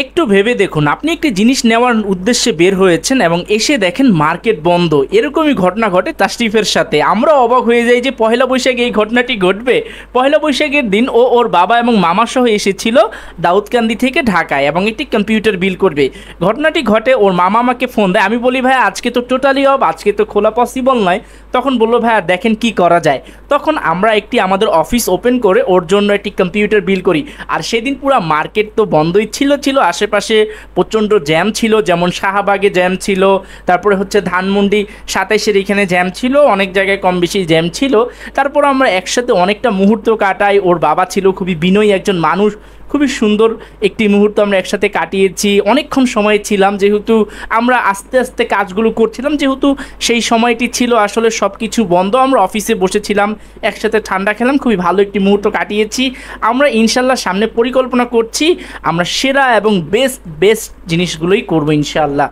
একটু ভেবে দেখুন, আপনি একটি জিনিস নেওয়ার উদ্দেশ্যে বের হয়েছেন এবং এসে দেখেন মার্কেট বন্ধ। এরকমই ঘটনা ঘটে তাশরিফের সাথে। আমরা অবাক হয়ে যাই যে পহেলা বৈশাখে এই ঘটনাটি ঘটবে। পহেলা বৈশাখের দিন ও ওর বাবা এবং মামা সহ এসেছিল দাউদকান্দি থেকে ঢাকায় এবং একটি কম্পিউটার বিল করবে। ঘটনাটি ঘটে, ওর মামা আমাকে ফোন দেয়। আমি বলি ভাই আজকে তো টোটালি অফ, আজকে তো খোলা পসিবল নয়। তখন বললো ভাই দেখেন কি করা যায়। তখন আমরা একটি আমাদের অফিস ওপেন করে ওর জন্য একটি কম্পিউটার বিল করি। আর সেদিন পুরো মার্কেট তো বন্ধই ছিল আশেপাশে প্রচণ্ড জ্যাম ছিল, যেমন শাহবাগে জ্যাম ছিল, তারপরে হচ্ছে ধানমন্ডি 27-এর এখানে জ্যাম ছিল, অনেক জায়গায় কম বেশি জ্যাম ছিল। তারপর আমরা একসাথে অনেকটা মুহূর্ত কাটাই। ওর বাবা ছিল খুবই বিনয়ী একজন মানুষ, খুবই সুন্দর একটি মুহূর্ত আমরা একসাথে কাটিয়েছি। অনেকক্ষণ সময় ছিলাম, যেহেতু আমরা আস্তে আস্তে কাজগুলো করছিলাম, যেহেতু সেই সময়টি ছিল আসলে সব কিছু বন্ধ। আমরা অফিসে বসেছিলাম, একসাথে ঠান্ডা খেলাম, খুবই ভালো একটি মুহূর্ত কাটিয়েছি। আমরা ইনশাল্লাহ সামনে পরিকল্পনা করছি আমরা সেরা এবং বেস্ট জিনিসগুলোই করবো ইনশাল্লাহ।